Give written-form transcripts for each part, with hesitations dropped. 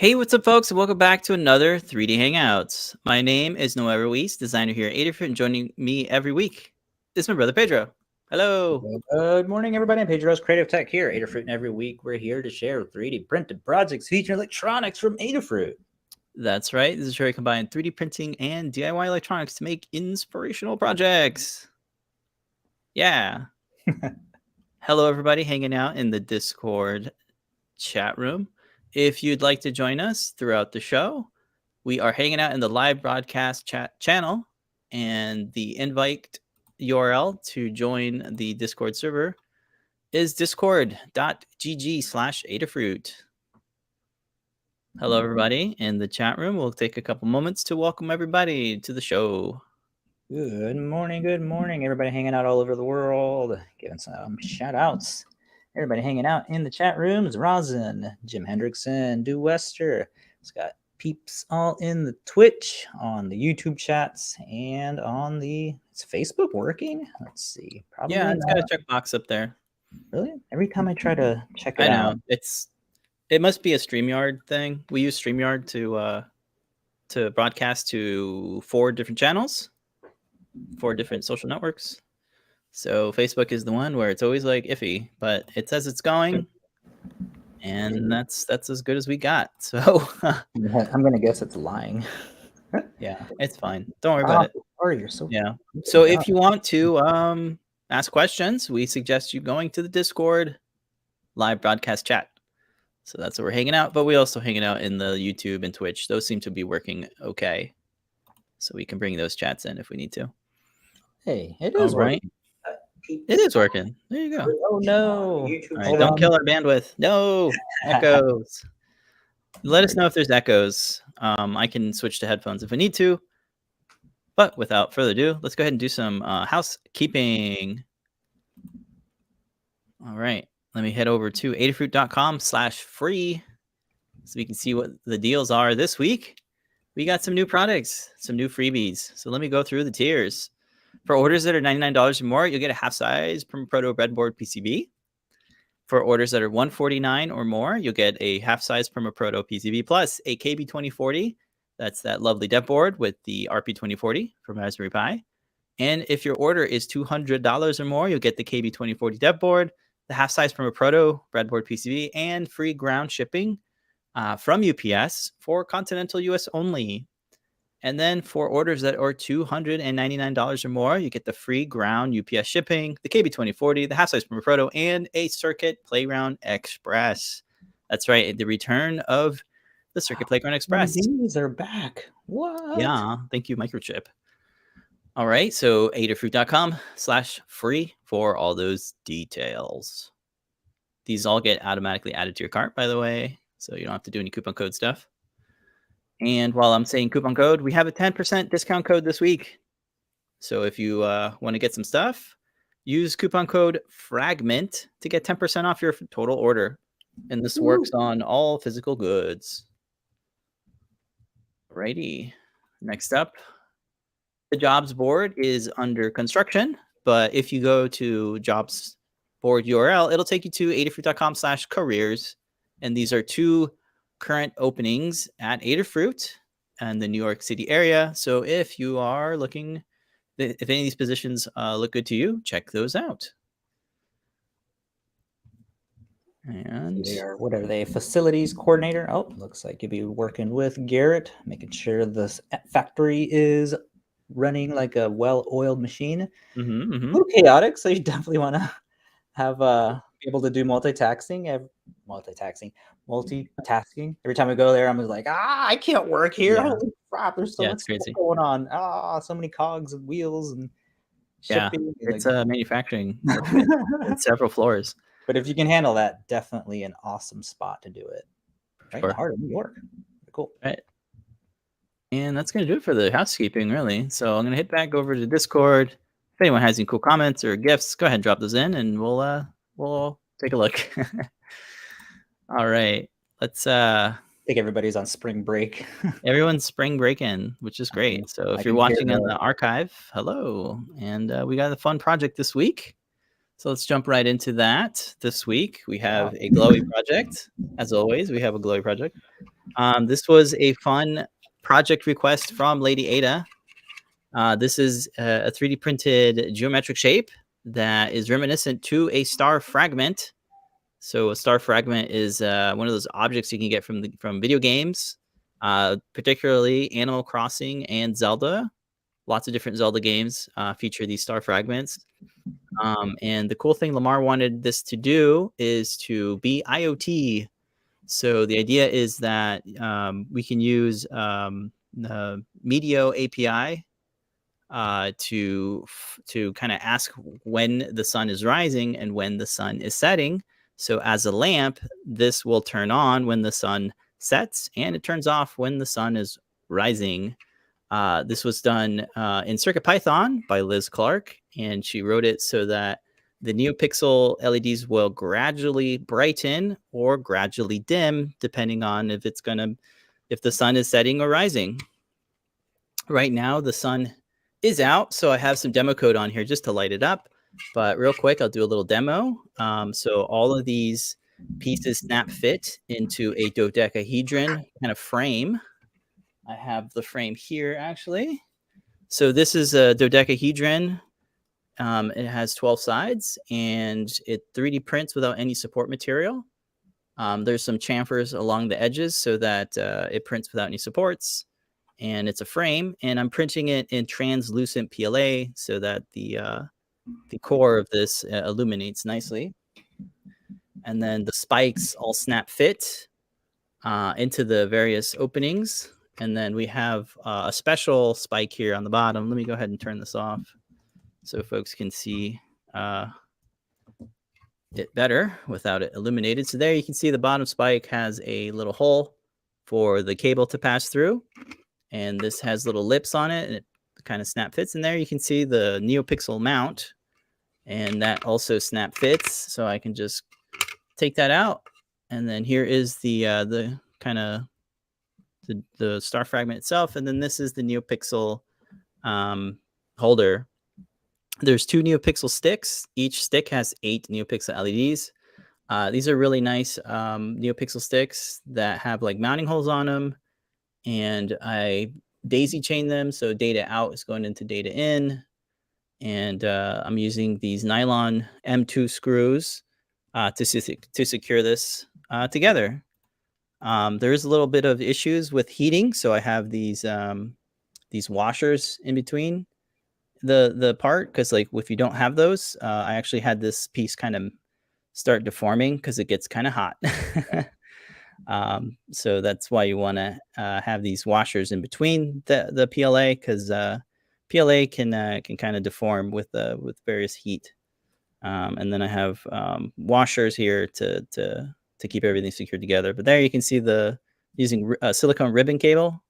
Hey, what's up, folks? And welcome back to another 3D Hangouts. My name is Noah Ruiz, designer here at Adafruit, and joining me every week is my brother Pedro. Hello. Good morning, everybody. I'm Pedro's Creative Tech here, Adafruit, and every week we're here to share 3D printed projects featuring electronics from Adafruit. That's right. This is where we combine 3D printing and DIY electronics to make inspirational projects. Yeah. Hello, everybody hanging out in the Discord chat room. If you'd like to join us throughout the show, we are hanging out in the live broadcast chat channel, and the invite URL to join the Discord server is discord.gg/Adafruit. Hello, everybody in the chat room. We'll take a couple moments to welcome everybody to the show. Good morning, everybody hanging out all over the world. Giving some shout outs. Everybody hanging out in the chat room is Resin, Jim Hendrickson, Do Wester. It's got peeps all in the Twitch, on the YouTube chats, and on the... Is Facebook working? Let's see. Probably yeah, it's got a checkbox up there. Really? Every time I try to check it out. It must be a StreamYard thing. We use StreamYard to broadcast to 4 different channels, 4 different social networks. So Facebook is the one where it's always like iffy, but it says it's going, and that's as good as we got. So I'm gonna guess it's lying. Yeah, it's fine. Don't worry about it. Or you're so So if you want to ask questions, we suggest you going to the Discord live broadcast chat. So that's where we're hanging out, but we also hanging out in the YouTube and Twitch. Those seem to be working okay, so we can bring those chats in if we need to. Hey, it is right. It is working. There you go. Oh no! All right, don't kill our bandwidth. No echoes. Let us know if there's echoes. I can switch to headphones if I need to. But without further ado, let's go ahead and do some housekeeping. All right. Let me head over to adafruit.com/free so we can see what the deals are this week. We got some new products, some new freebies. So let me go through the tiers. For orders that are $99 or more, you'll get a half-size Proto breadboard PCB. For orders that are $149 or more, you'll get a half-size Proto PCB plus a KB2040. That's that lovely dev board with the RP2040 from Raspberry Pi. And if your order is $200 or more, you'll get the KB2040 dev board, the half-size Proto breadboard PCB, and free ground shipping from UPS for continental US only. And then for orders that are $299 or more, you get the free ground UPS shipping, the KB2040, the half-size Proto, and a Circuit Playground Express. That's right, the return of the Circuit Playground Express. These are back. What? Yeah, thank you, Microchip. All right, so adafruit.com/free for all those details. These all get automatically added to your cart, by the way, so you don't have to do any coupon code stuff. And while I'm saying coupon code, we have a 10% discount code this week. So if you want to get some stuff, use coupon code FRAGMENT to get 10% off your total order. And this works on all physical goods. Alrighty. Next up, the jobs board is under construction. But if you go to jobs board URL, it'll take you to adafruit.com/careers. And these are 2 current openings at Adafruit and the New York City area. So if you are looking, if any of these positions look good to you, check those out. And they are, what are they? Facilities coordinator. Oh, looks like you'll be working with Garrett, making sure this factory is running like a well-oiled machine. A little chaotic, so you definitely want to have be able to do multitasking. Every time I go there, I'm just like, I can't work here. Yeah. Holy crap, there's so much stuff going on. So many cogs and wheels and shipping. Yeah, it's manufacturing. It's several floors. But if you can handle that, definitely an awesome spot to do it. Right in the heart of New York. Cool. Right. And that's going to do it for the housekeeping, really. So I'm going to hit back over to Discord. If anyone has any cool comments or gifts, go ahead and drop those in, and we'll take a look. All right. Let's I think everybody's on spring break. Everyone's spring break-in, which is great. So if you're watching in the archive, hello. And we got a fun project this week. So let's jump right into that. This week, we have a glowy project. As always, we have a glowy project. This was a fun project request from Lady Ada. This is a 3D printed geometric shape that is reminiscent to a star fragment. So a star fragment is one of those objects you can get from video games, particularly Animal Crossing and Zelda. Lots of different Zelda games feature these star fragments. And the cool thing Lamar wanted this to do is to be IoT. So the idea is that we can use the Medio API to kind of ask when the sun is rising and when the sun is setting. So as a lamp, this will turn on when the sun sets, and it turns off when the sun is rising. This was done in CircuitPython by Liz Clark, and she wrote it so that the NeoPixel LEDs will gradually brighten or gradually dim, depending on if the sun is setting or rising. Right now, the sun is out, so I have some demo code on here just to light it up. But real quick, I'll do a little demo. So all of these pieces snap fit into a dodecahedron kind of frame. I have the frame here, actually. So this is a dodecahedron. It has 12 sides, and it 3D prints without any support material. There's some chamfers along the edges so that it prints without any supports. And it's a frame, and I'm printing it in translucent PLA so that the core of this illuminates nicely. And then the spikes all snap fit into the various openings. And then we have a special spike here on the bottom. Let me go ahead and turn this off so folks can see it better without it illuminated. So there you can see the bottom spike has a little hole for the cable to pass through. And this has little lips on it, and it kind of snap fits in there. You can see the NeoPixel mount, and that also snap fits. So I can just take that out. And then here is the kind of the star fragment itself. And then this is the NeoPixel holder. There's 2 NeoPixel sticks. Each stick has 8 NeoPixel LEDs. These are really nice NeoPixel sticks that have like mounting holes on them. And I daisy chain them. So data out is going into data in. And I'm using these nylon M2 screws to secure this together. There is a little bit of issues with heating. So I have these washers in between the part, because like if you don't have those, I actually had this piece kind of start deforming because it gets kind of hot. So that's why you want to have these washers in between the PLA, because PLA can kind of deform with various heat. And then I have washers here to keep everything secured together. But there you can see using silicone ribbon cable,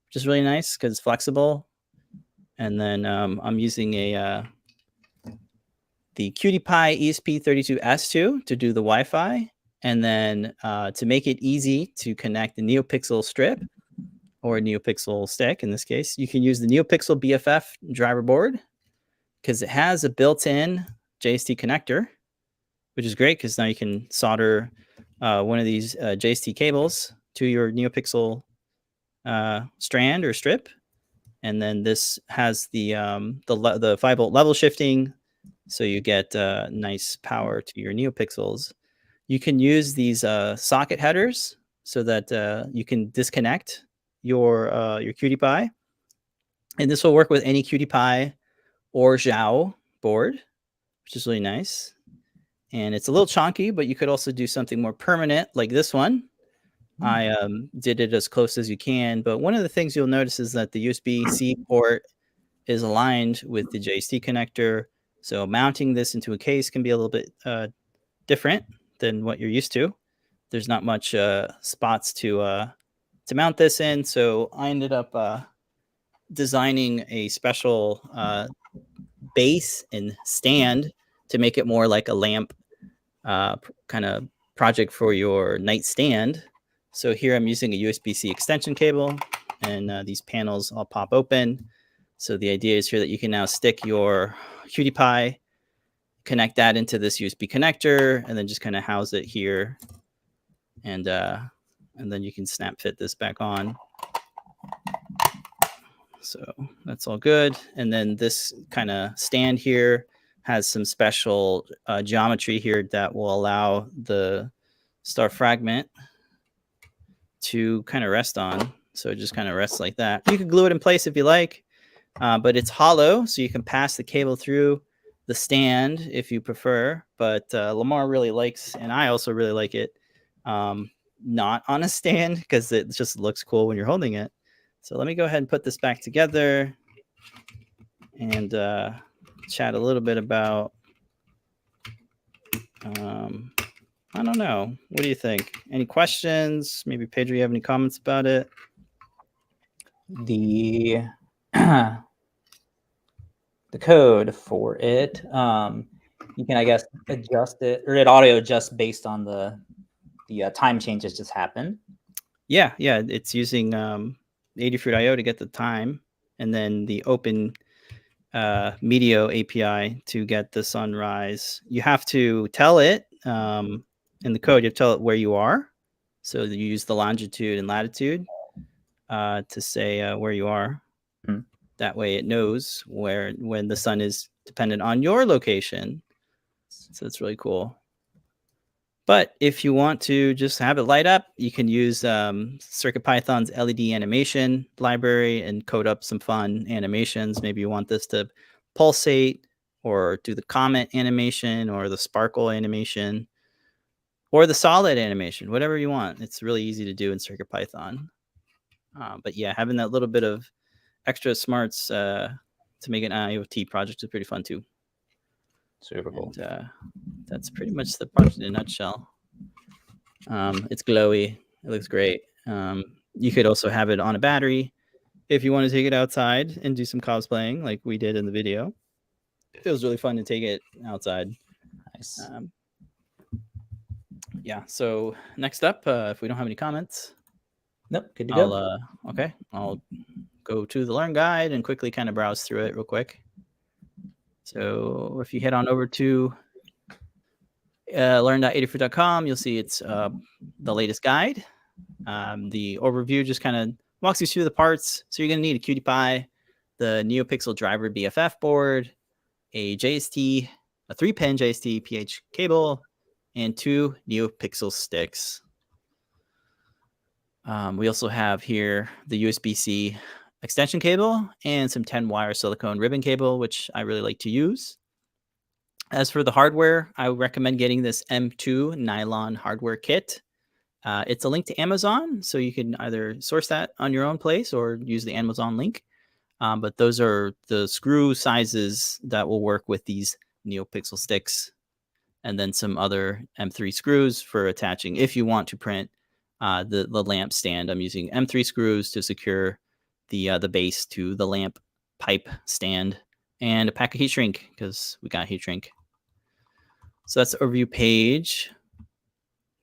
which is really nice because it's flexible. And then I'm using the Py ESP32 S2 to do the Wi-Fi. And then to make it easy to connect the NeoPixel strip or NeoPixel stick, in this case, you can use the NeoPixel BFF driver board because it has a built-in JST connector, which is great because now you can solder one of these JST cables to your NeoPixel strand or strip. And then this has the 5-volt level shifting, so you get nice power to your NeoPixels. You can use these socket headers so that you can disconnect your QT Py. And this will work with any QT Py or Xiao board, which is really nice. And it's a little chunky, but you could also do something more permanent like this one. I did it as close as you can. But one of the things you'll notice is that the USB-C port is aligned with the JST connector. So mounting this into a case can be a little bit different than what you're used to. There's not much spots to mount this in. So I ended up designing a special base and stand to make it more like a lamp kind of project for your nightstand. So here I'm using a USB-C extension cable, and these panels all pop open. So the idea is here that you can now stick your QT Py, connect that into this USB connector, and then just kind of house it here. And and then you can snap fit this back on. So that's all good. And then this kind of stand here has some special geometry here that will allow the Star Fragment to kind of rest on. So it just kind of rests like that. You can glue it in place if you like, but it's hollow, so you can pass the cable through the stand if you prefer. But Lamar really likes, and I also really like it, not on a stand because it just looks cool when you're holding it. So let me go ahead and put this back together and chat a little bit about, I don't know. What do you think? Any questions? Maybe Pedro, you have any comments about it? The the code for it, you can, I guess, adjust it, or it auto adjusts based on the time changes just happened. Yeah, it's using Adafruit.io to get the time, and then the open Medio API to get the sunrise. You have to tell it in the code. You have to tell it where you are, so you use the longitude and latitude to say where you are. Mhm. That way, it knows when the sun is dependent on your location. So it's really cool. But if you want to just have it light up, you can use CircuitPython's LED animation library and code up some fun animations. Maybe you want this to pulsate or do the comet animation or the sparkle animation or the solid animation, whatever you want. It's really easy to do in CircuitPython. But yeah, having that little bit of extra smarts to make an IoT project is pretty fun too. Super cool. And, that's pretty much the project in a nutshell. It's glowy. It looks great. You could also have it on a battery if you want to take it outside and do some cosplaying like we did in the video. It was really fun to take it outside. Nice. Yeah, so next up, if we don't have any comments, nope, good to go. Okay, I'll go to the Learn Guide and quickly kind of browse through it real quick. So if you head on over to learn.adafruit.com, you'll see it's the latest guide. The overview just kind of walks you through the parts. So you're going to need a QT Py, the NeoPixel Driver BFF board, a JST, a 3-pin JST PH cable, and 2 NeoPixel sticks. We also have here the USB-C extension cable and some 10-wire silicone ribbon cable, which I really like to use. As for the hardware, I would recommend getting this M2 nylon hardware kit. It's a link to Amazon, so you can either source that on your own place or use the Amazon link. But those are the screw sizes that will work with these NeoPixel sticks, and then some other M3 screws for attaching if you want to print the lamp stand. I'm using M3 screws to secure the base to the lamp pipe stand, and a pack of heat shrink because we got heat shrink. So that's the overview page.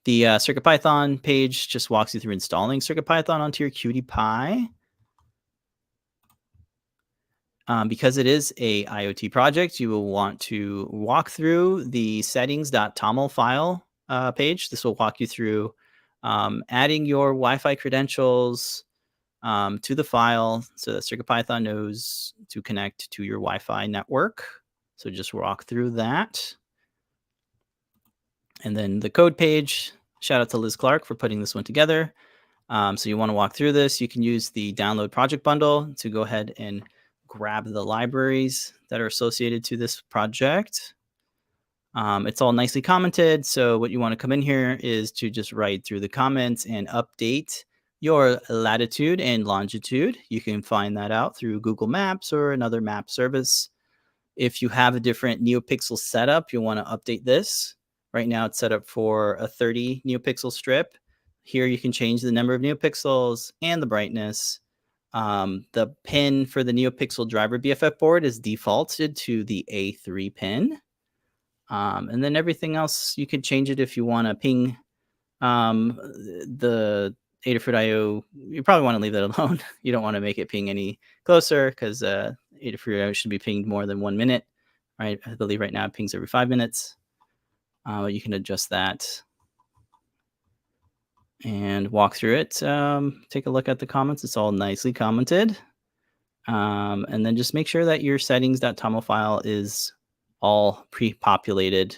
The CircuitPython page just walks you through installing CircuitPython onto your QT Py. Because it is a IoT project, you will want to walk through the settings.toml file page. This will walk you through adding your Wi-Fi credentials to the file so that CircuitPython knows to connect to your Wi-Fi network. So just walk through that. And then the code page, shout out to Liz Clark for putting this one together. So you want to walk through this. You can use the download project bundle to go ahead and grab the libraries that are associated to this project. It's all nicely commented. So what you want to come in here is to just write through the comments and update your latitude and longitude. You can find that out through Google Maps or another map service. If you have a different NeoPixel setup, you'll want to update this. Right now it's set up for a 30 NeoPixel strip. Here you can change the number of NeoPixels and the brightness. The pin for the NeoPixel Driver BFF board is defaulted to the A3 pin. And then everything else, you could change it if you want to ping the Adafruit.io. You probably want to leave that alone. You don't want to make it ping any closer because Adafruit.io should be pinged more than 1 minute. Right? I believe right now it pings every 5 minutes. You can adjust that. and walk through it. Take a look at the comments. It's all nicely commented. And then just make sure that your settings.toml file is all pre-populated.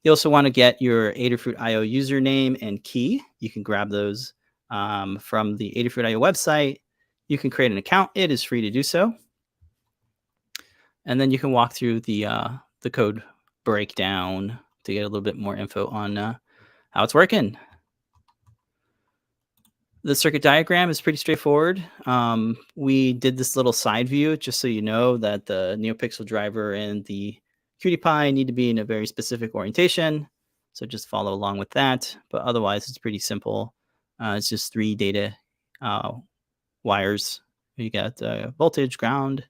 You also want to get your Adafruit IO username and key. You can grab those from the Adafruit IO website. You can create an account. It is free to do so. And then you can walk through the code breakdown to get a little bit more info on how it's working. The circuit diagram is pretty straightforward. We did this little side view just so you know that the NeoPixel driver and the QT need to be in a very specific orientation. So just follow along with that. But otherwise, it's pretty simple. It's just 3 data wires. You got voltage, ground,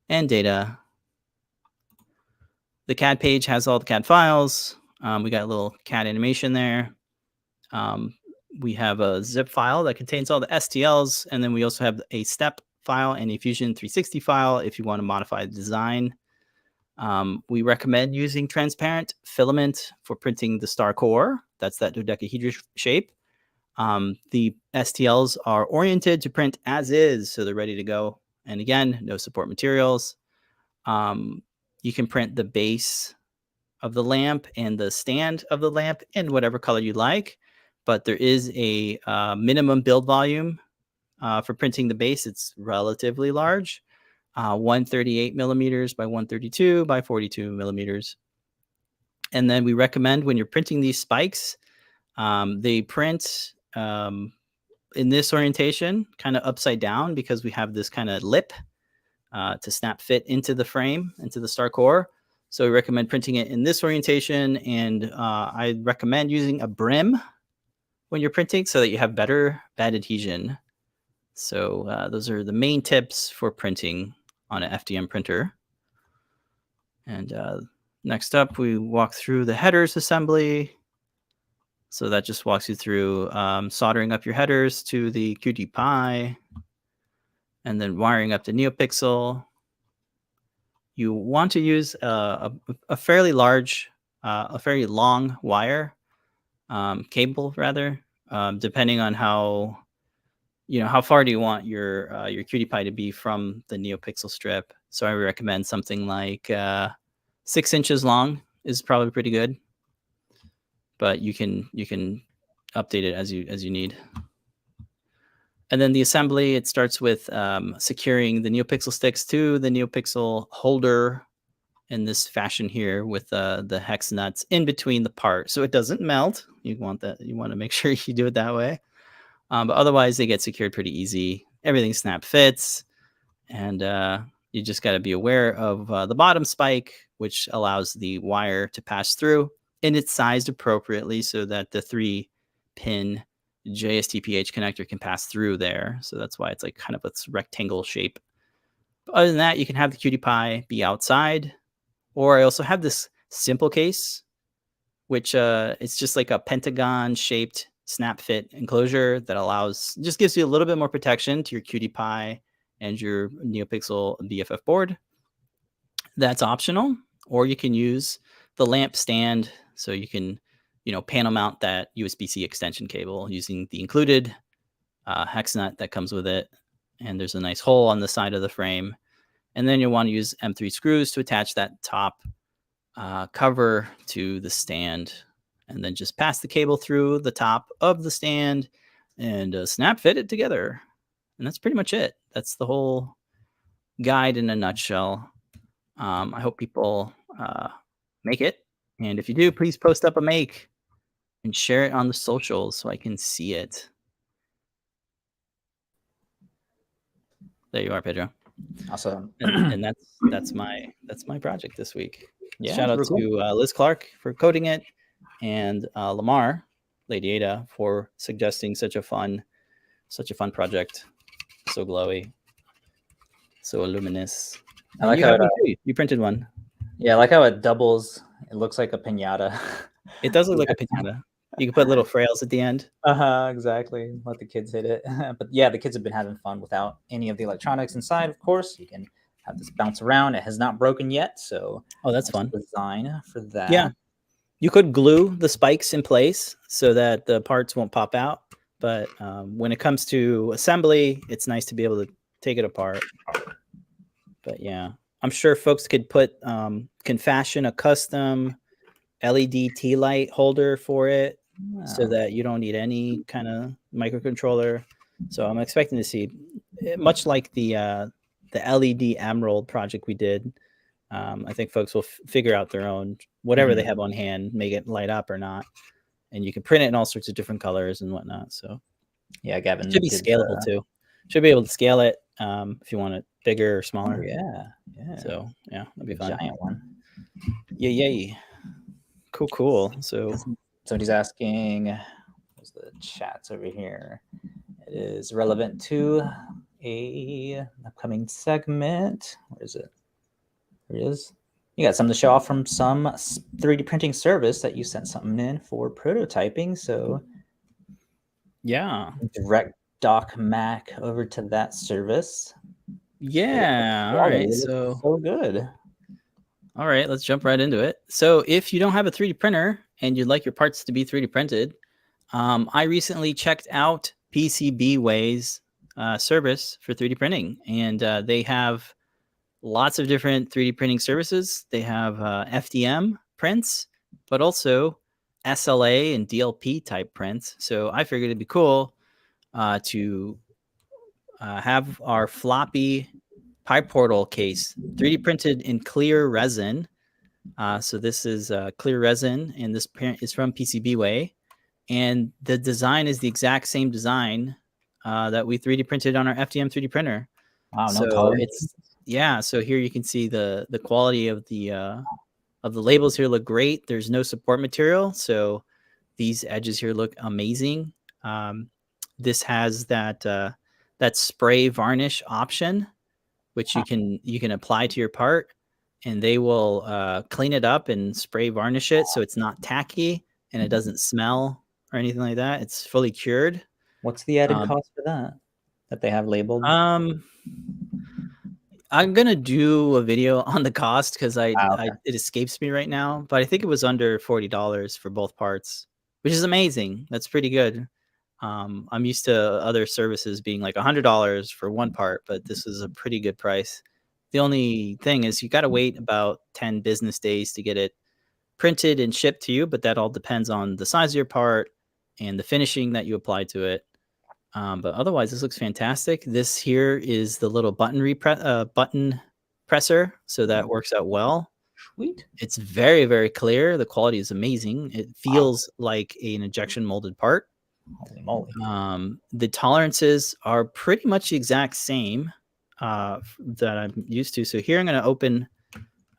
and data. The CAD page has all the CAD files. We got a little CAD animation there. We have a zip file that contains all the STLs, and then we also have a step file and a Fusion 360 file if you want to modify the design. We recommend using transparent filament for printing the star core. That's that dodecahedral shape. The STLs are oriented to print as is, so they're ready to go. And again, no support materials. You can print the base of the lamp and the stand of the lamp in whatever color you like. But there is a minimum build volume for printing the base. It's relatively large, 138 millimeters by 132 by 42 millimeters. And then we recommend when you're printing these spikes, they print in this orientation, kind of upside down, because we have this kind of lip to snap fit into the frame, into the star core. So we recommend printing it in this orientation. And I recommend using a brim when you're printing so that you have better bad adhesion. So those are the main tips for printing on an FDM printer. And next up, we walk through the headers assembly. So that just walks you through soldering up your headers to the QT and then wiring up the NeoPixel. You want to use a fairly large, a very long wire. Cable rather, depending on how far do you want your QT to be from the NeoPixel strip. So I recommend something like 6 inches long is probably pretty good, but you can update it as you need. And then the assembly, it starts with securing the NeoPixel sticks to the NeoPixel holder in this fashion here with the hex nuts in between the part, so it doesn't melt. You want to make sure you do it that way. But otherwise, they get secured pretty easy. Everything snap fits, and you just got to be aware of the bottom spike, which allows the wire to pass through, and it's sized appropriately so that the 3-pin JST connector can pass through there. So that's why it's like kind of a rectangle shape. But other than that, you can have the QT be outside. Or I also have this simple case, which it's just like a pentagon-shaped snap fit enclosure that just gives you a little bit more protection to your QT and your NeoPixel BFF board. That's optional. Or you can use the lamp stand, so you can panel mount that USB-C extension cable using the included hex nut that comes with it. And there's a nice hole on the side of the frame. And then you'll want to use M3 screws to attach that top cover to the stand. And then just pass the cable through the top of the stand and snap fit it together. And that's pretty much it. That's the whole guide in a nutshell. I hope people make it. And if you do, please post up a make and share it on the socials so I can see it. There you are, Pedro. Awesome. And that's my project this week. Yeah, shout out to Liz Clark for coding it, and Lamar, Lady Ada, for suggesting such a fun project. So glowy, so luminous. I like how you printed one. Yeah, I like how it doubles. It looks like a piñata. It does look like a piñata. You can put little frails at the end. Exactly. Let the kids hit it. But yeah, the kids have been having fun without any of the electronics inside, of course. You can have this bounce around. It has not broken yet, so that's fun. Design for that. Yeah. You could glue the spikes in place so that the parts won't pop out, but when it comes to assembly, it's nice to be able to take it apart. But yeah, I'm sure folks could can fashion a custom LED tea light holder for it, so that you don't need any kind of microcontroller. So I'm expecting to see, much like the LED Emerald project we did. I think folks will figure out their own, whatever they have on hand, make it light up or not. And you can print it in all sorts of different colors and whatnot. So yeah, Gavin, it should be scalable too. Should be able to scale it if you want it bigger or smaller. Oh, yeah. So yeah, that'd be fun. Giant one. Yay. Cool. So somebody's asking, what's the chats over here? It is relevant to a upcoming segment. Where is it? There it is. You got something to show off from some 3D printing service that you sent something in for prototyping. So yeah, direct dock Mac over to that service. Yeah. All right. So good. All right, let's jump right into it. So if you don't have a 3D printer and you'd like your parts to be 3D printed, I recently checked out PCBWay's service for 3D printing, and they have lots of different 3D printing services. They have FDM prints, but also SLA and DLP type prints. So I figured it'd be cool to have our floppy PyPortal case 3D printed in clear resin. So this is clear resin, and this print is from PCBWay. And the design is the exact same design that we 3D printed on our FDM 3D printer. Wow, no so color. So here you can see the quality of the labels here look great. There's no support material, so these edges here look amazing. This has that spray varnish option, which you can apply to your part, and they will clean it up and spray varnish it so it's not tacky and it doesn't smell or anything like that. It's fully cured. What's the added cost for that they have labeled? I'm gonna do a video on the cost because it escapes me right now, but I think it was under $40 for both parts, which is amazing. That's pretty good. I'm used to other services being like $100 for one part, but this is a pretty good price. The only thing is you got to wait about 10 business days to get it printed and shipped to you, but that all depends on the size of your part and the finishing that you apply to it. But otherwise, this looks fantastic. This here is the little button presser, so that works out well. Sweet. It's very, very clear. The quality is amazing. It feels like an injection molded part. Holy moly. The tolerances are pretty much the exact same that I'm used to. So here I'm going to open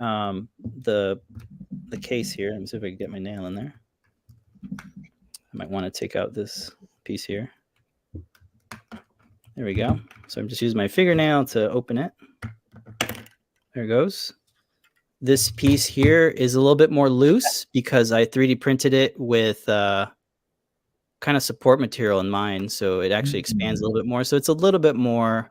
the case here. Let me see if I can get my nail in there. I might want to take out this piece here. There we go. So I'm just using my fingernail to open it. There it goes. This piece here is a little bit more loose because I 3D printed it with kind of support material in mind. So it actually expands a little bit more. So it's a little bit more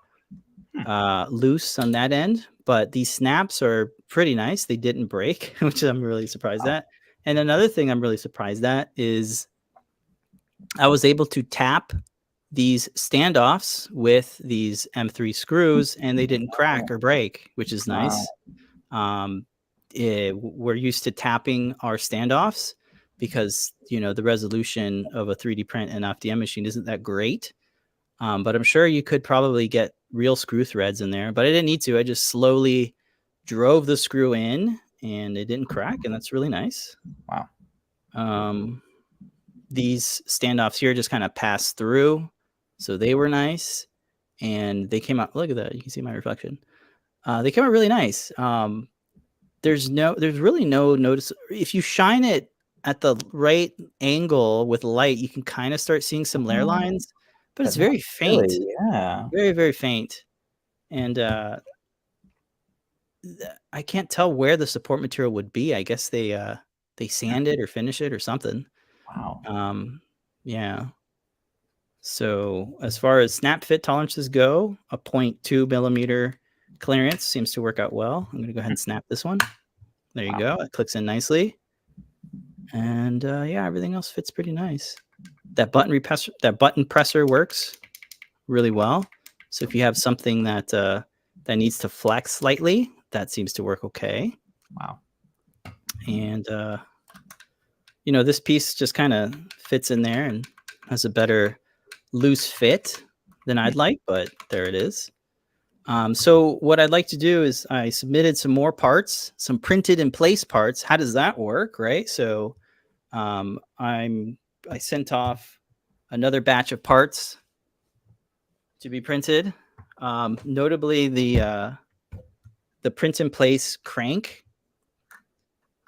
loose on that end. But these snaps are pretty nice. They didn't break, which I'm really surprised at. And another thing I'm really surprised at is I was able to tap these standoffs with these M3 screws, and they didn't crack or break, which is nice. We're used to tapping our standoffs because, the resolution of a 3D print and FDM machine isn't that great. But I'm sure you could probably get real screw threads in there, but I didn't need to. I just slowly drove the screw in, and it didn't crack, and that's really nice. Wow. These standoffs here just kind of passed through. So they were nice, and they came out. Look at that! You can see my reflection. They came out really nice. There's really no notice. If you shine it at the right angle with light, you can kind of start seeing some layer lines, but it's very faint. Really, yeah, very, very faint. And I can't tell where the support material would be. I guess they sand it or finish it or something. Wow. Yeah. So as far as snap fit tolerances go, a 0.2 millimeter clearance seems to work out well. I'm going to go ahead and snap this one. There you go. It clicks in nicely. And yeah, everything else fits pretty nice. that button presser works really well. So if you have something that that needs to flex slightly, that seems to work okay. Wow. And you know, this piece just kind of fits in there and has a better loose fit than I'd like, but there it is. So what I'd like to do is I submitted some more parts, some printed in place parts. How does that work, right? So I sent off another batch of parts to be printed. Notably the print in place crank.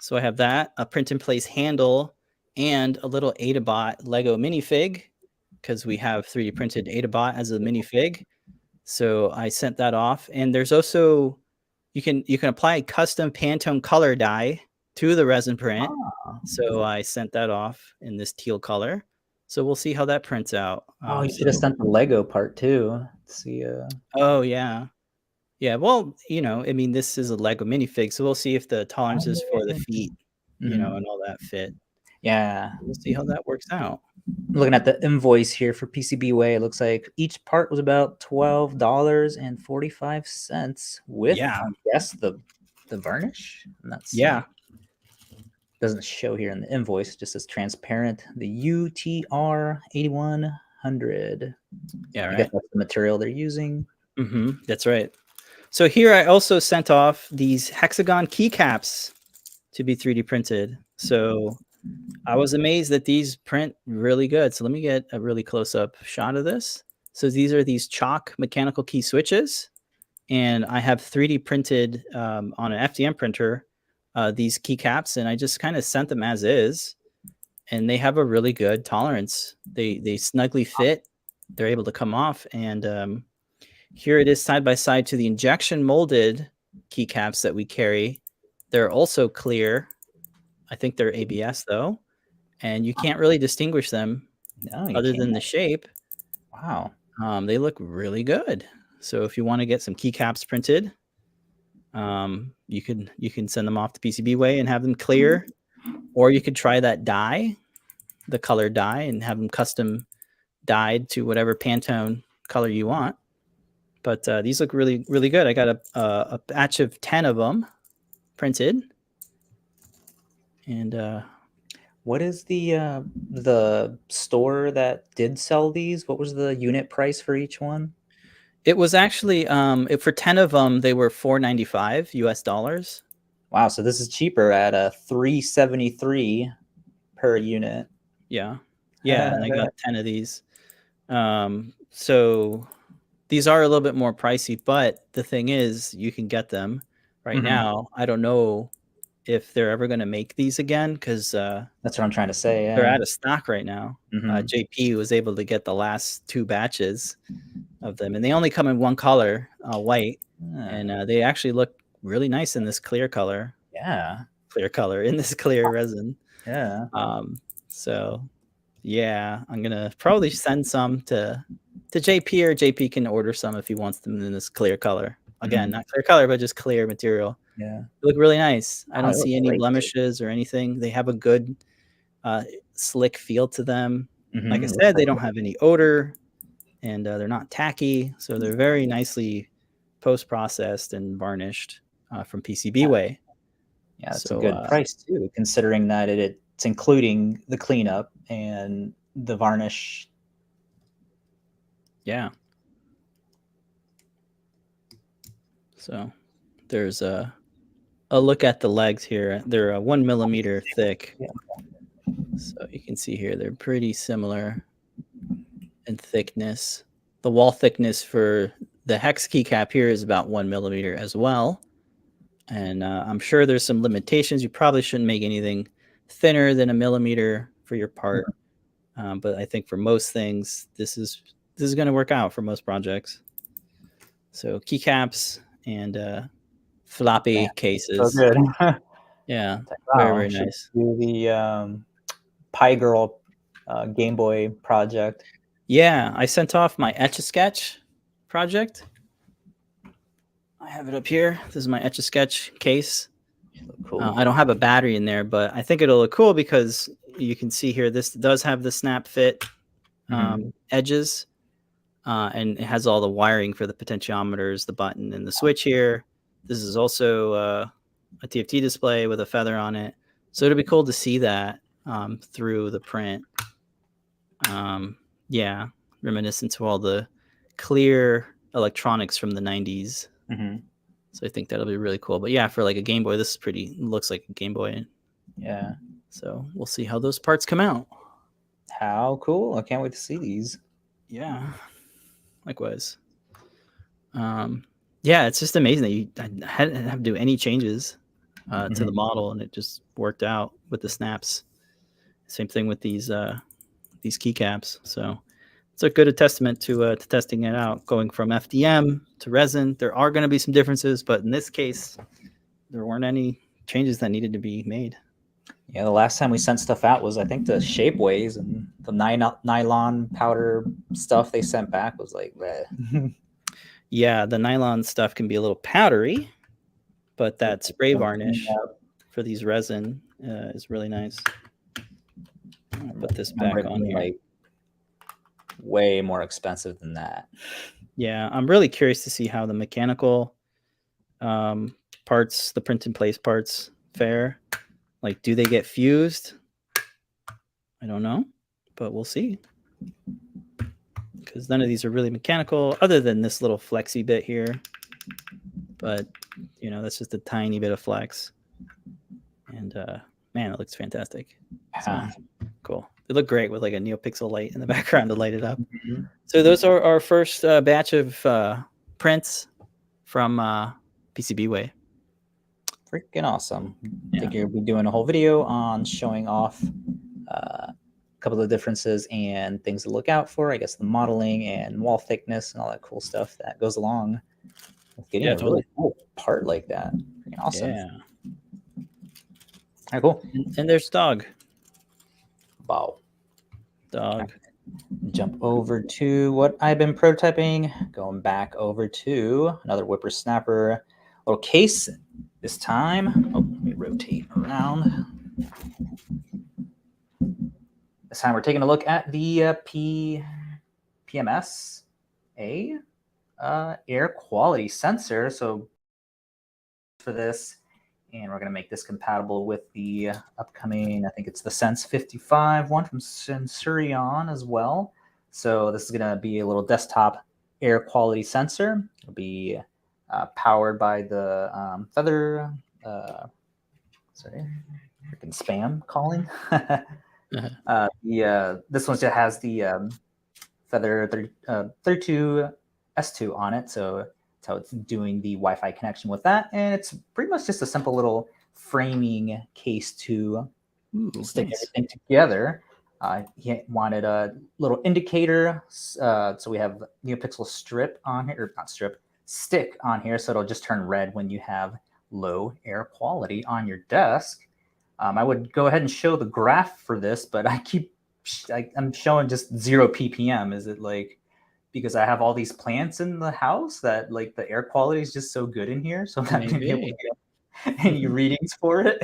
So I have that, a print in place handle, and a little AdaBot Lego minifig, because we have 3D printed AdaBot as a minifig. So I sent that off, and there's also you can apply a custom Pantone color dye to the resin print. So I sent that off in this teal color. So we'll see how that prints out. Oh, you should have sent the Lego part too. Let's see. Oh yeah, yeah. Well, you know, I mean, this is a Lego minifig, so we'll see if the tolerances for the feet, you know, and all that fit. Yeah, we'll see how that works out. Looking at the invoice here for PCB Way, it looks like each part was about $12.45 with, I guess, the varnish. And that's doesn't show here in the invoice. It just says transparent. The UTR 8100. Yeah, right. I guess that's the material they're using. That's right. So here I also sent off these hexagon keycaps to be 3D printed. So I was amazed that these print really good. So let me get a really close-up shot of this. So these are these chalk mechanical key switches, and I have 3D printed on an FDM printer these keycaps, and I just kind of sent them as is, and they have a really good tolerance. They snugly fit. They're able to come off, and here it is side by side to the injection molded keycaps that we carry. They're also clear. I think they're ABS though, and you can't really distinguish them other than the shape. Wow. They look really good. So if you want to get some keycaps printed, you can send them off to PCBWay and have them clear, or you could try that dye, the color dye, and have them custom dyed to whatever Pantone color you want. But these look really, really good. I got a batch of 10 of them printed. And what is the store that did sell these? What was the unit price for each one? It was actually for 10 of them, they were $4.95 US. Wow, so this is cheaper at $3.73 per unit. Yeah, and I got 10 of these. So these are a little bit more pricey, but the thing is, you can get them right now. I don't know if they're ever going to make these again, because that's what I'm trying to say. They're out of stock right now. JP was able to get the last 2 batches of them, and they only come in one color, white, and they actually look really nice in this clear color. Clear color in this clear resin. So yeah, I'm gonna probably send some to JP, or JP can order some if he wants them in this clear color. Again, not clear color, but just clear material. They look really nice. I don't see any blemishes or anything. They have a good slick feel to them. Like I said, they don't have any odor, and they're not tacky, so they're very nicely post-processed and varnished from PCBWay. Yeah, it's a good price too, considering that it's including the cleanup and the varnish. Yeah. So there's a look at the legs here. They're 1 millimeter thick. So you can see here, they're pretty similar in thickness. The wall thickness for the hex keycap here is about 1 millimeter as well. And I'm sure there's some limitations. You probably shouldn't make anything thinner than 1 millimeter for your part. But I think for most things, this is going to work out for most projects. So keycaps and floppy cases. So good. Yeah, very nice. Do the Pi Girl Game Boy project. Yeah, I sent off my Etch-a-Sketch project. I have it up here. This is my Etch-a-Sketch case. Cool. I don't have a battery in there, but I think it'll look cool because you can see here, this does have the snap fit edges. And it has all the wiring for the potentiometers, the button, and the switch here. This is also a TFT display with a feather on it. So it'll be cool to see that through the print. Yeah, reminiscent to all the clear electronics from the 90s. So I think that'll be really cool. But yeah, for like a Game Boy, this is looks like a Game Boy. Yeah. So we'll see how those parts come out. How cool. I can't wait to see these. Yeah. Likewise. Yeah, it's just amazing that I hadn't have to do any changes to the model, and it just worked out with the snaps. Same thing with these keycaps. So it's a good testament to testing it out, going from FDM to resin. There are going to be some differences, but in this case, there weren't any changes that needed to be made. Yeah, the last time we sent stuff out was, I think, the shapeways, and the nylon powder stuff they sent back was like bleh. Yeah, the nylon stuff can be a little powdery, but that spray varnish for these resin is really nice. I'll put this back on here. Like way more expensive than that. Yeah, I'm really curious to see how the mechanical parts, the print in place parts, fare. Like, do they get fused? I don't know, but we'll see. Because none of these are really mechanical, other than this little flexy bit here. But, you know, that's just a tiny bit of flex. And, man, it looks fantastic. So, cool. They look great with like a NeoPixel light in the background to light it up. So those are our first batch of prints from PCBWay. Freaking awesome. I think you'll be doing a whole video on showing off a couple of differences and things to look out for. I guess the modeling and wall thickness and all that cool stuff that goes along with getting a really cool part like that. Freaking awesome. Yeah. All right, cool. And there's Dog. Wow. Dog. Jump over to what I've been prototyping. Going back over to another whippersnapper little case. This time, let me rotate around. This time we're taking a look at the PMS air quality sensor. So for this, and we're going to make this compatible with the upcoming, I think it's the Sense 55 one from Sensorion as well. So this is going to be a little desktop air quality sensor. It'll be powered by the Feather, sorry, freaking spam calling. This one just has the Feather 32 S2 on it, so that's how it's doing the Wi-Fi connection with that, and it's pretty much just a simple little framing case to stick everything together. He wanted a little indicator, so we have NeoPixel strip on here, or not strip, stick on here, so it'll just turn red when you have low air quality on your desk. I would go ahead and show the graph for this, but I'm showing just 0 ppm. Is it like because I have all these plants in the house that like the air quality is just so good in here, so I'm not going to be able to get any readings for it?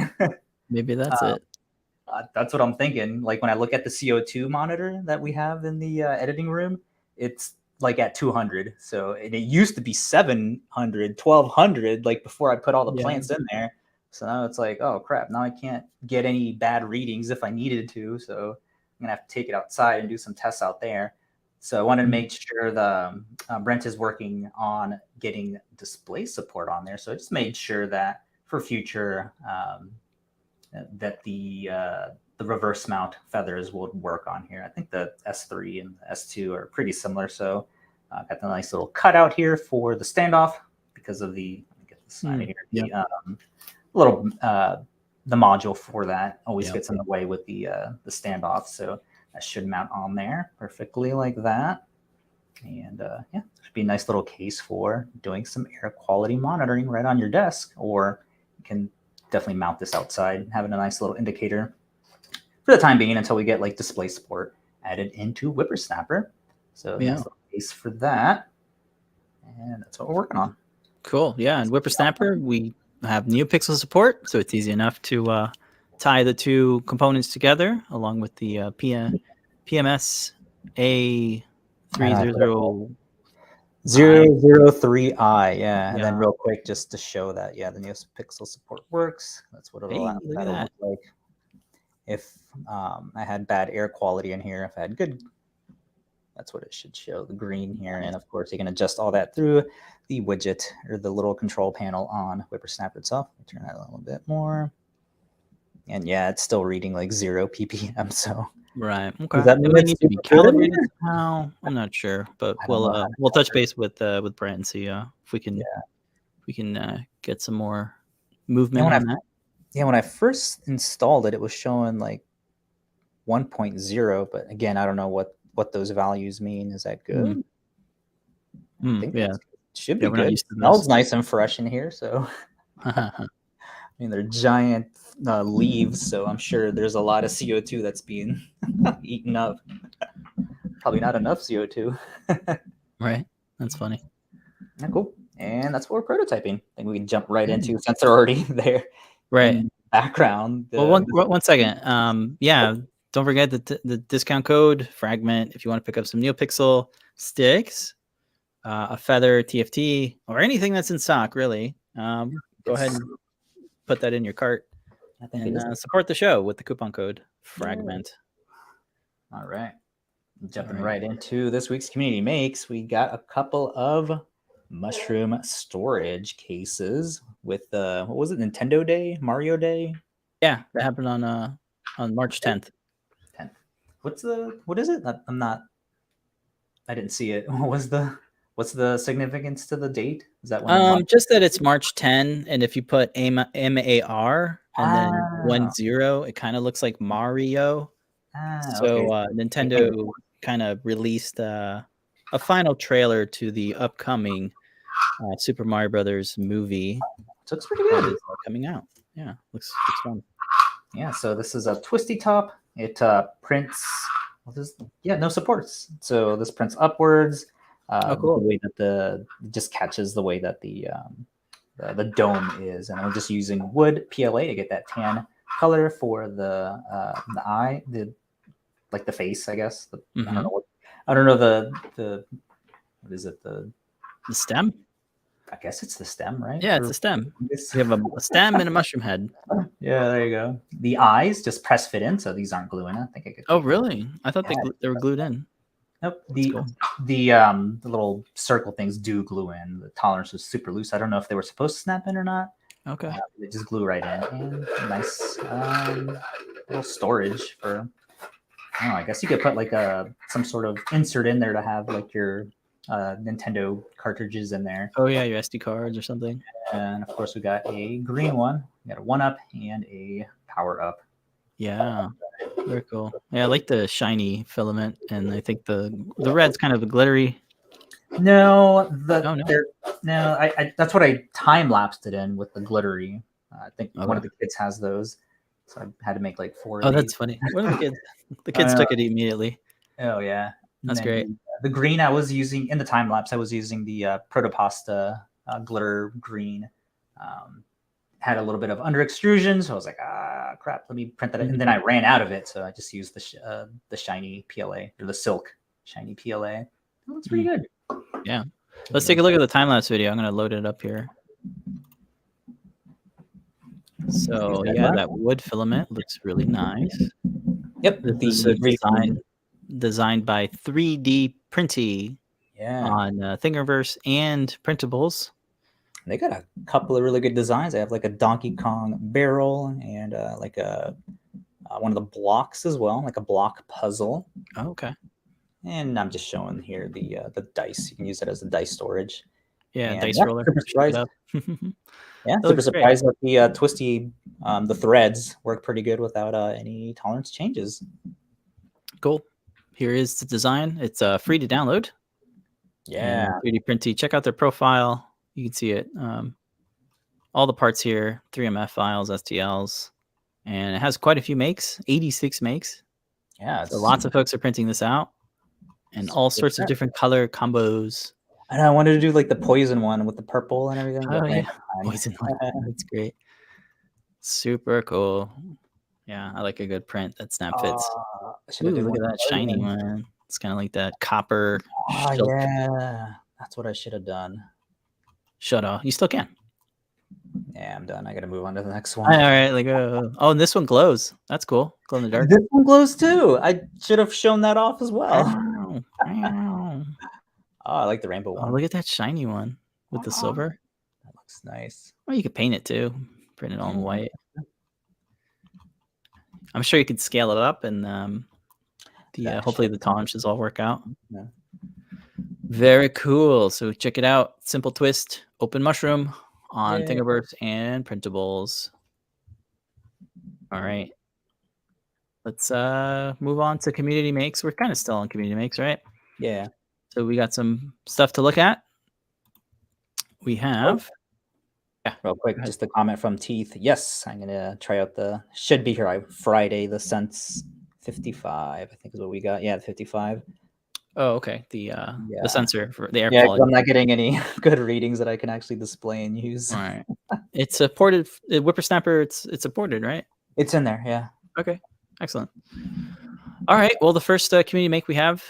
Maybe that's it. That's what I'm thinking. Like when I look at the CO2 monitor that we have in the editing room, it's like at 200. So it used to be 700, 1200, like before I put all the plants in there. So now it's like, oh crap, now I can't get any bad readings if I needed to. So I'm gonna have to take it outside and do some tests out there. So I wanted to make sure the Brent is working on getting display support on there. So I just made sure that for future that the reverse mount feathers would work on here. I think the S3 and the S2 are pretty similar. So I've got the nice little cutout here for the standoff because of the, let me get this side here, the module for that always gets in the way with the standoff. So that should mount on there perfectly like that. And yeah, should be a nice little case for doing some air quality monitoring right on your desk, or you can definitely mount this outside, having a nice little indicator for the time being until we get like display support added into Whippersnapper. So nice little case for that. And that's what we're working on. Cool. Yeah. And Whippersnapper, we have NeoPixel support, so it's easy enough to tie the two components together along with the PMS A300. 003i, yeah. And then Yeah. real quick, just to show that, yeah, the NeoPixel support works. That's what Hey, look at that'll that. look like. If I had bad air quality in here, if I had good, that's what it should show, the green here. And of course, you can adjust all that through the widget or the little control panel on Whippersnapper itself. Turn that a little bit more. And yeah, it's still reading like 0 ppm. So Right. Okay. does that It mean might it's need to be super good in calibrated here? somehow. I'm not sure, but I don't know how we'll to touch calibrate. base with Brett and see if we can get some more movement on that. Yeah, when I first installed it, it was showing like 1.0, but again, I don't know what those values mean. Is that good? I think Yeah. that should Yeah, be we're not good. used to Smells this. nice and fresh in here. So, I mean, they're giant leaves, so I'm sure there's a lot of CO2 that's being eaten up. Probably not enough CO2. Right. That's funny. Yeah, cool. And that's what we're prototyping. I think we can jump right into, since they're already there Right. in the background. Well, one second. Yeah, don't forget the discount code Fragment if you want to pick up some NeoPixel sticks, a feather TFT, or anything that's in stock. Really, go ahead and put that in your cart and support the show with the coupon code Fragment. All right. Jumping right into this week's Community Makes, we got a couple of mushroom storage cases with what was it, Nintendo Day, Mario Day? Yeah, that happened on March 10th. What is it? I didn't see it. What's the significance to the date? Is that when just that it's March 10, and if you put MAR and then 10, it kind of looks like Mario. So Nintendo kind of released a final trailer to the upcoming Super Mario Brothers movie. It looks pretty good. That is coming out. Yeah, looks fun. Yeah, so this is a twisty top. It prints. No supports. So this prints upwards. Cool. The way that just catches the way that the dome is, and I'm just using wood PLA to get that tan color for the eye, the face, I guess. I don't know the what is it, the stem? I guess it's the stem, right? Yeah, it's a stem. You have a stem and a mushroom head. Yeah, there you go. The eyes just press fit in, so these aren't glue in. I think I could. Oh, really? I thought they were glued in. Nope. The little circle things do glue in. The tolerance was super loose. I don't know if they were supposed to snap in or not. Okay. They just glue right in. And nice little storage for. I don't know, I guess you could put like some sort of insert in there to have like your Nintendo cartridges in there. Oh yeah, your SD cards or something. And of course, we got a green one. We got a 1-up and a power up. Yeah, very cool. Yeah, I like the shiny filament, and I think the red's kind of a glittery. No, that's what I time-lapsed it in with the glittery. I think one of the kids has those, so I had to make like 4 of these. That's funny. One of the kids, took it immediately. Oh yeah, that's great. The green I was using in the time lapse, I was using the Protopasta glitter green. Had a little bit of under extrusion, so I was like, crap, let me print that. And then I ran out of it, so I just used the shiny PLA, or the silk shiny PLA. That looks pretty good. Yeah. Let's take a look at the time-lapse video. I'm going to load it up here. So, yeah, that wood filament looks really nice. Yep. This is designed by 3D Printy on Thingiverse and Printables. They got a couple of really good designs. They have like a Donkey Kong barrel and like one of the blocks as well, like a block puzzle. Oh, okay. And I'm just showing here the dice. You can use it as a dice storage. Yeah, dice roller. Super surprised. Super surprised that the twisty, the threads work pretty good without any tolerance changes. Cool. Here is the design. It's free to download. Yeah. 3D Printy. Check out their profile. You can see it. All the parts here, 3MF files, STLs, and it has quite a few makes, 86 makes. Yeah. So lots of folks are printing this out, and all sorts of different color combos. And I wanted to do like the poison one with the purple and everything. Oh yeah, poison one. That's great. Super cool. Yeah, I like a good print that snap fits. Ooh, look at that shiny one. It's kind of like that copper. Oh, shelf. yeah. That's what I should have done. Shut off. You still can. Yeah, I'm done. I got to move on to the next All one. right. Like, oh, and this one glows. That's cool. Glow in the dark. This one glows too. I should have shown that off as well. Ow, ow. Oh, I like the rainbow Oh, one. look at that shiny one with the silver. That looks nice. Well, you could paint it too. Print it all in white. I'm sure you could scale it up, and hopefully the tolerances all work out. Yeah. Very cool. So check it out. Simple Twist, Open Mushroom on Yay. Thingiverse and Printables. All right. Let's move on to Community Makes. We're kind of still on Community Makes, right? Yeah. So we got some stuff to look at. We have... Yeah, real quick, just a comment from Teeth. Yes, I'm gonna try out the should be here Friday, the Sense 55, I think is what we got. Yeah, the 55. Oh, okay. The sensor for the air Yeah, quality. I'm not getting any good readings that I can actually display and use. All right. It's supported. Whippersnapper. It's supported, right? It's in there. Yeah. Okay. Excellent. All right. Well, the first community make we have,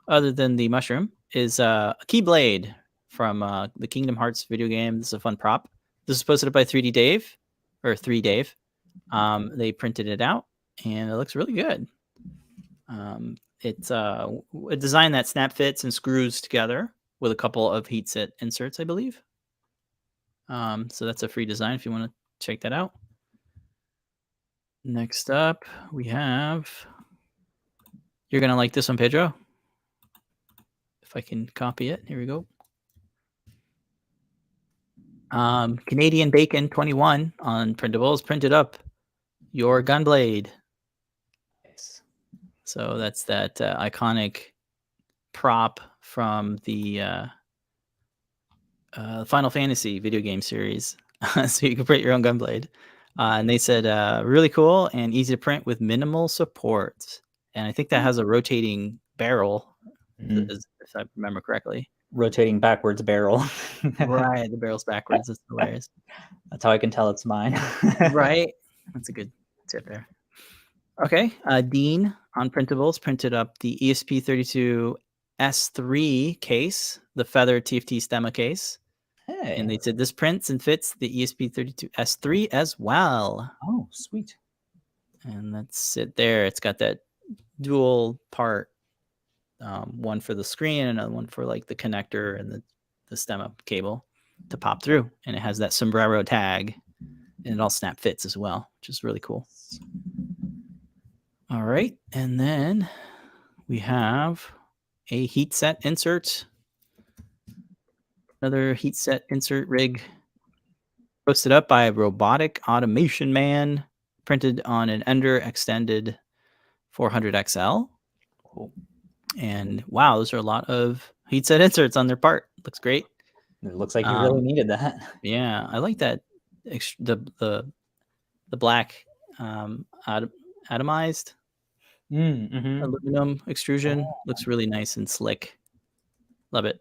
other than the mushroom, is a Keyblade from the Kingdom Hearts video game. This is a fun prop. This is posted by 3D Dave, or 3Dave. They printed it out, and it looks really good. It's a design that snap fits and screws together with a couple of heat set inserts, I believe. So that's a free design if you want to check that out. Next up, we have... You're going to like this one, Pedro. If I can copy it. Here we go. Canadian Bacon 21 on Printables. Printed up your Gunblade. Nice. So that's that iconic prop from the Final Fantasy video game series. So you can print your own Gunblade. And they said really cool and easy to print with minimal support. And I think that has a rotating barrel, if I remember correctly. Rotating backwards barrel. Right, the barrel's backwards. That's hilarious. That's how I can tell it's mine. Right. That's a good tip there. Okay. Dean on Printables printed up the ESP32 S2 case, the feather TFT stemma case. Hey. And they said this prints and fits the ESP32 S2 as well. Oh, sweet. And that's it there. It's got that dual part, one for the screen and another one for like the connector and the stemma cable to pop through. And it has that sombrero tag, and it all snap fits as well, which is really cool. All right. And then we have a heat set insert. Another heat set insert rig posted up by Robotic Automation Man, printed on an Ender extended 400 XL. Cool. And wow, those are a lot of heat set inserts on their part. Looks great. It looks like you really needed that. Yeah, I like that. The black atomized aluminum extrusion looks really nice and slick. Love it.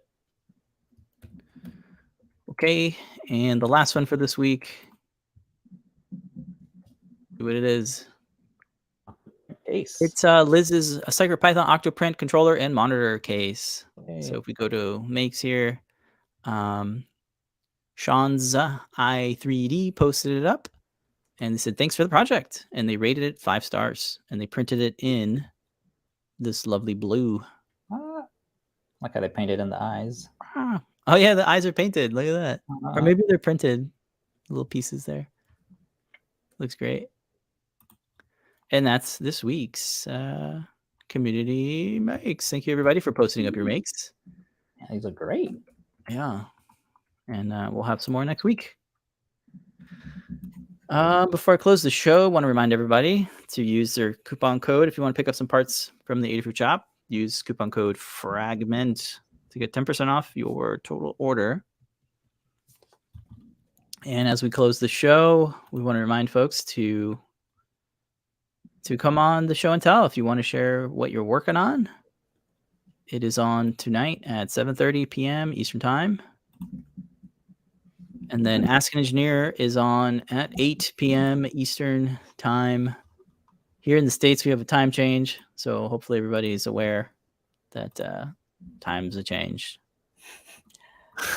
Okay, and the last one for this week. See what it is. Case. It's Liz's CyberPython Octoprint controller and monitor case. Okay. So if we go to makes here, Sean's i3D posted it up, and they said thanks for the project, and they rated it 5 stars, and they printed it in this lovely blue. Like how they painted in the eyes. Oh yeah, the eyes are painted. Look at that. Or maybe they're printed little pieces there. Looks great. And that's this week's community makes. Thank you everybody for posting up your makes. Yeah, these are great. Yeah. And we'll have some more next week. Before I close the show, I want to remind everybody to use their coupon code if you want to pick up some parts from the Adafruit shop. Use coupon code FRAGMENT to get 10% off your total order. And as we close the show, we want to remind folks to come on the show and tell if you want to share what you're working on. It is on tonight at 7:30 p.m. Eastern Time. And then Ask an Engineer is on at 8 p.m. Eastern Time. Here in the States, we have a time change, so hopefully everybody is aware that times have changed.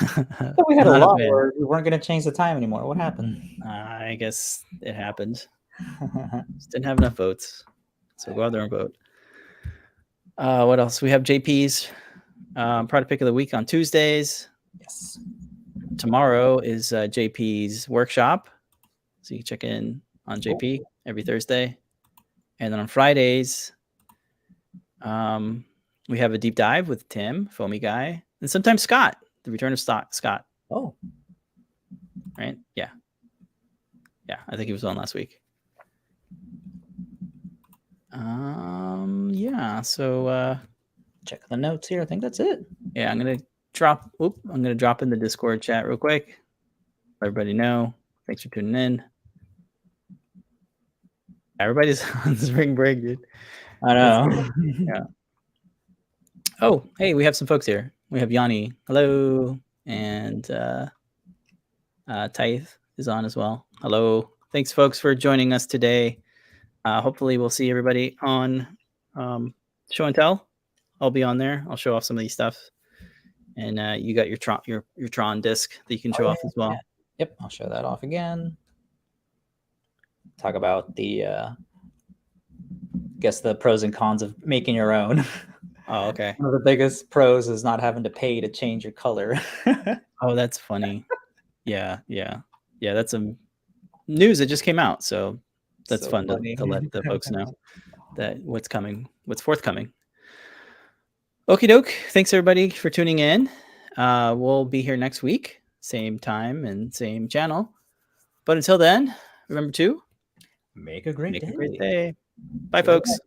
But we had a lot where we weren't going to change the time anymore. What happened? I guess it happened. Just didn't have enough votes. So go out there and vote. What else? We have JP's product pick of the week on Tuesdays. Yes. Tomorrow is JP's workshop. So you can check in on JP every Thursday. And then on Fridays, we have a deep dive with Tim, Foamy Guy, and sometimes Scott, the return of Scott. Oh. Right? Yeah. Yeah, I think he was on last week. Yeah, so check the notes here. I think that's it. Yeah, I'm gonna drop in the Discord chat real quick. Let everybody know. Thanks for tuning in. Everybody's on spring break, dude. I know. Yeah. Oh, hey, we have some folks here. We have Yanni. Hello. And Tithe is on as well. Hello. Thanks, folks, for joining us today. Hopefully we'll see everybody on Show and Tell. I'll be on there. I'll show off some of these stuff. And you got your Tron disc that you can show off as well. Yeah. Yep, I'll show that off again. Talk about the the pros and cons of making your own. Oh, okay. One of the biggest pros is not having to pay to change your color. Oh, that's funny. Yeah. That's some news that just came out, so that's so fun to let the folks know that what's forthcoming. Okie doke. Thanks everybody for tuning in. We'll be here next week, same time and same channel. But until then, remember to make a great day. Bye, folks.